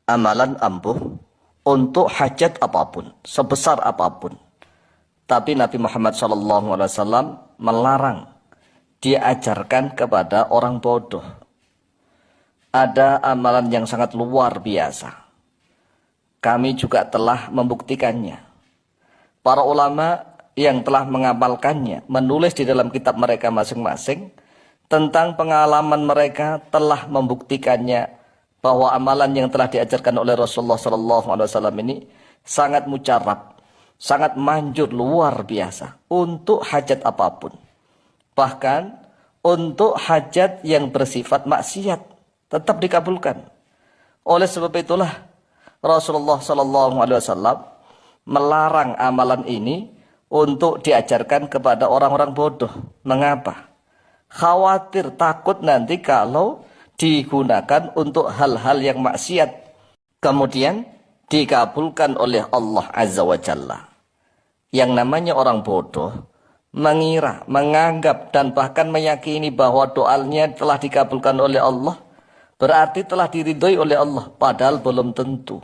amalan ampuh untuk hajat apapun, sebesar apapun. Tapi Nabi Muhammad SAW melarang diajarkan kepada orang bodoh. Ada amalan yang sangat luar biasa. Kami juga telah membuktikannya. Para ulama yang telah mengamalkannya, menulis di dalam kitab mereka masing-masing tentang pengalaman mereka, telah membuktikannya bahwa amalan yang telah diajarkan oleh Rasulullah SAW ini sangat mujarab, sangat manjur, luar biasa untuk hajat apapun. Bahkan untuk hajat yang bersifat maksiat tetap dikabulkan. Oleh sebab itulah Rasulullah SAW melarang amalan ini untuk diajarkan kepada orang-orang bodoh. Mengapa? Khawatir, takut nanti kalau digunakan untuk hal-hal yang maksiat kemudian dikabulkan oleh Allah Azza wa Jalla. Yang namanya orang bodoh mengira, menganggap dan bahkan meyakini bahwa doanya telah dikabulkan oleh Allah, berarti telah diridhoi oleh Allah, padahal belum tentu.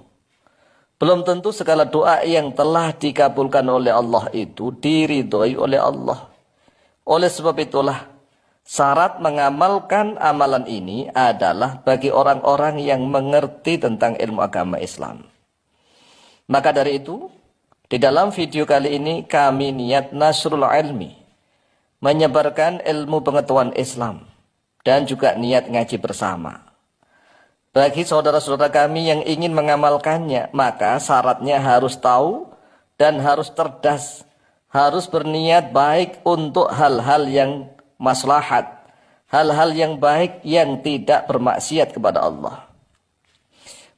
Belum tentu segala doa yang telah dikabulkan oleh Allah itu diridhoi oleh Allah. Oleh sebab itulah syarat mengamalkan amalan ini adalah bagi orang-orang yang mengerti tentang ilmu agama Islam. Maka dari itu, di dalam video kali ini kami niat nasrul ilmi, menyebarkan ilmu pengetahuan Islam, dan juga niat ngaji bersama. Bagi saudara-saudara kami yang ingin mengamalkannya, maka syaratnya harus tahu dan harus cerdas, harus berniat baik untuk hal-hal yang maslahat, hal-hal yang baik yang tidak bermaksiat kepada Allah.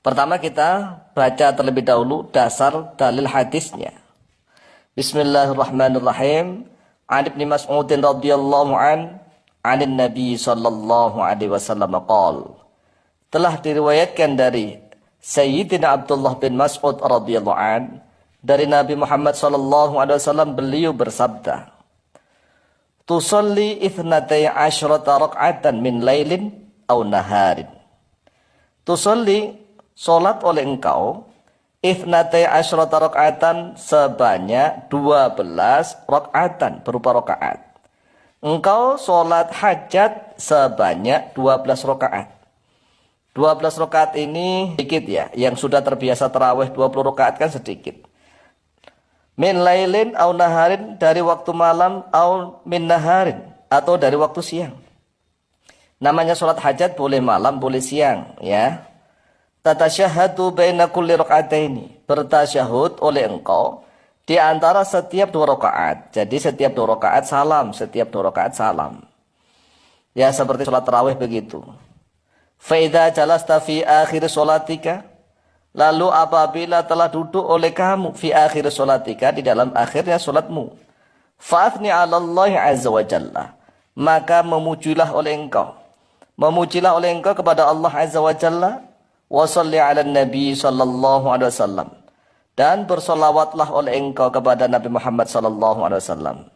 Pertama kita baca terlebih dahulu dasar dalil hadisnya. Bismillahirrahmanirrahim. An Ibnu Mas'ud radhiyallahu an 'anil Nabi sallallahu alaihi wasallam qala. Telah diriwayatkan dari Sayyidina Abdullah bin Mas'ud radhiyallahu an dari Nabi Muhammad sallallahu alaihi wasallam, beliau bersabda, "Tusalli itsnatai asyrata rak'atan min lailin aw naharin." Tusalli, salat oleh engkau, itsnatai asyrata rak'atan, sebanyak 12 rak'atan berupa rakaat. Engkau salat hajat sebanyak 12 rakaat. 12 rakaat ini sedikit ya, yang sudah terbiasa tarawih 20 rakaat kan sedikit. Min lailin au naharin, dari waktu malam, au min naharin, atau dari waktu siang. Namanya sholat hajat boleh malam, boleh siang ya. Tatasyahadu baina kulli raka'ataini, bertasyahud oleh engkau di antara setiap 2 rakaat. Jadi setiap 2 rakaat salam, setiap 2 rakaat salam. Ya seperti sholat tarawih begitu. Fa idza jalasta fi akhir sholatika, lalu apabila telah duduk oleh kamu fi akhir sholatika, di dalam akhirnya sholatmu, fa'athni 'ala Allah azza wa jalla, maka memujilah oleh engkau kepada Allah azza wa jalla, wa shalli 'ala nabi sallallahu alaihi wasallam, dan bersolawatlah oleh engkau kepada Nabi Muhammad sallallahu alaihi wasallam.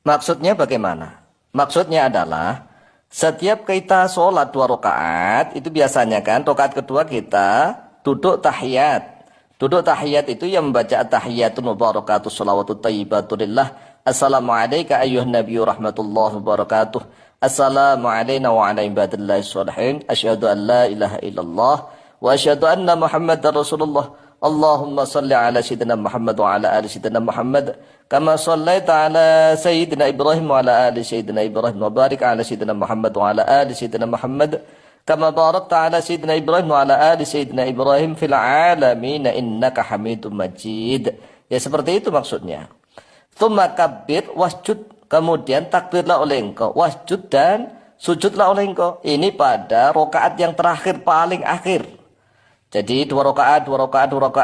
Maksudnya bagaimana? Maksudnya adalah setiap kita sholat 2 rakaat, itu biasanya kan rakaat kedua kita duduk tahiyat. Duduk tahiyat itu yang membaca at-tahiyatun mubarakatuh sholawatut tayyibatulillah. Assalamualaikum ayyuhan nabiyyu rahmatullahi wabarakatuh. Assalamu alayna wa ala ibadillahi sholihin. Asyhadu an la ilaha illallah wa asyhadu anna Muhammadar Rasulullah. Allahumma salli ala sayyidina Muhammad wa ala ali sayyidina Muhammad kama sallaita ala sayyidina Ibrahim wa ala ali sayyidina Ibrahim wa barik ala sayyidina Muhammad wa ala ali sayyidina Muhammad kama barakta ala sayyidina Ibrahim wa ala ali sayyidina Ibrahim fil alamin innaka Hamidum Majid. Ya seperti itu maksudnya. Tsumma kabbir wasjud, kemudian takbirlah oleh engkau, wasjud dan sujudlah oleh engkau. Ini pada rakaat yang terakhir, paling akhir. Jadi 2 rakaat,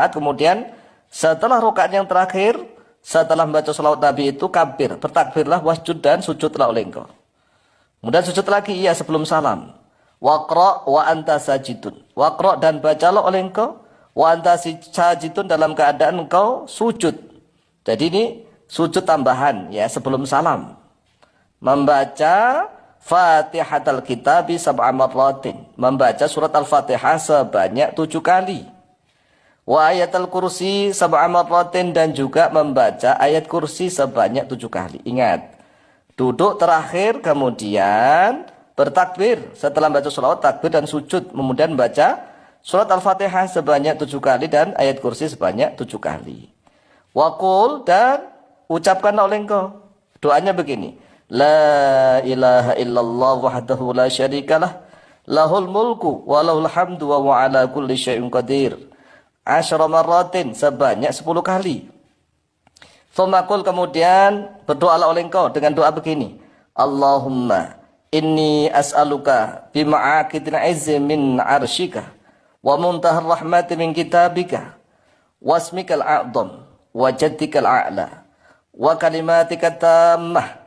kemudian setelah rakaat yang terakhir, setelah membaca salawat Nabi itu kabir, bertakbirlah, wasjud dan sujudlah oleh engkau. Kemudian sujud lagi iya sebelum salam. Waqra wa anta sajidun. Waqra, dan bacalah oleh engkau, wa anta sajidun, dalam keadaan engkau sujud. Jadi ini sujud tambahan ya sebelum salam. Membaca Fatihatal kitabi sab'a marratin, membaca surat Al-Fatihah sebanyak 7 kali. Wa ayatul kursi sab'a marratin, dan juga membaca ayat kursi sebanyak 7 kali. Ingat, duduk terakhir kemudian bertakbir, setelah baca sholawat takbir dan sujud, kemudian baca surat Al-Fatihah sebanyak 7 kali dan ayat kursi sebanyak 7 kali. Waqul, dan ucapkanlah oleh engkau, doanya begini: La ilaha illallah wahdahu la syarikalah, lahul mulku wa lahul hamdu wa ala kulli syai'in qadir. Asyara marratin, sebanyak 10 kali. Thumma qul, kemudian berdoalah oleh engkau dengan doa begini: Allahumma inni as'aluka bima'akidin izzi min arsyika wa muntahar rahmati min kitabika wasmikal a'dham wa jaddikal a'la wa kalimatika tammah.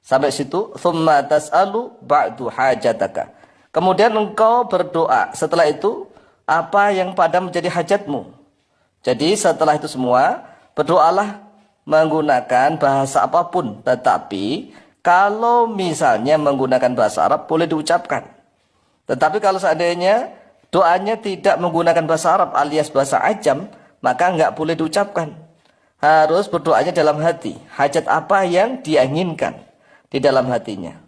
Sampai situ, thumma tas'alu ba'du hajataka. Kemudian engkau berdoa setelah itu apa yang pada menjadi hajatmu. Jadi setelah itu semua, berdoalah menggunakan bahasa apapun. Tetapi kalau misalnya menggunakan bahasa Arab boleh diucapkan. Tetapi kalau seandainya doanya tidak menggunakan bahasa Arab alias bahasa Ajam, maka enggak boleh diucapkan. Harus berdoanya dalam hati. Hajat apa yang dia inginkan di dalam hatinya.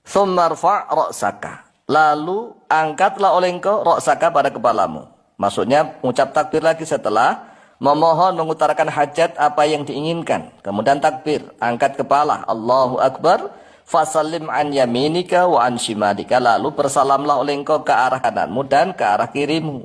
Tsummarfa' ra'saka, lalu angkatlah oleh engkau ra'saka, pada kepalamu. Maksudnya mengucap takbir lagi setelah memohon mengutarakan hajat apa yang diinginkan. Kemudian takbir, angkat kepala, Allahu Akbar, fasallim an yaminika wa an shimalika, lalu bersalamlah oleh engkau ke arah kananmu dan ke arah kirimu.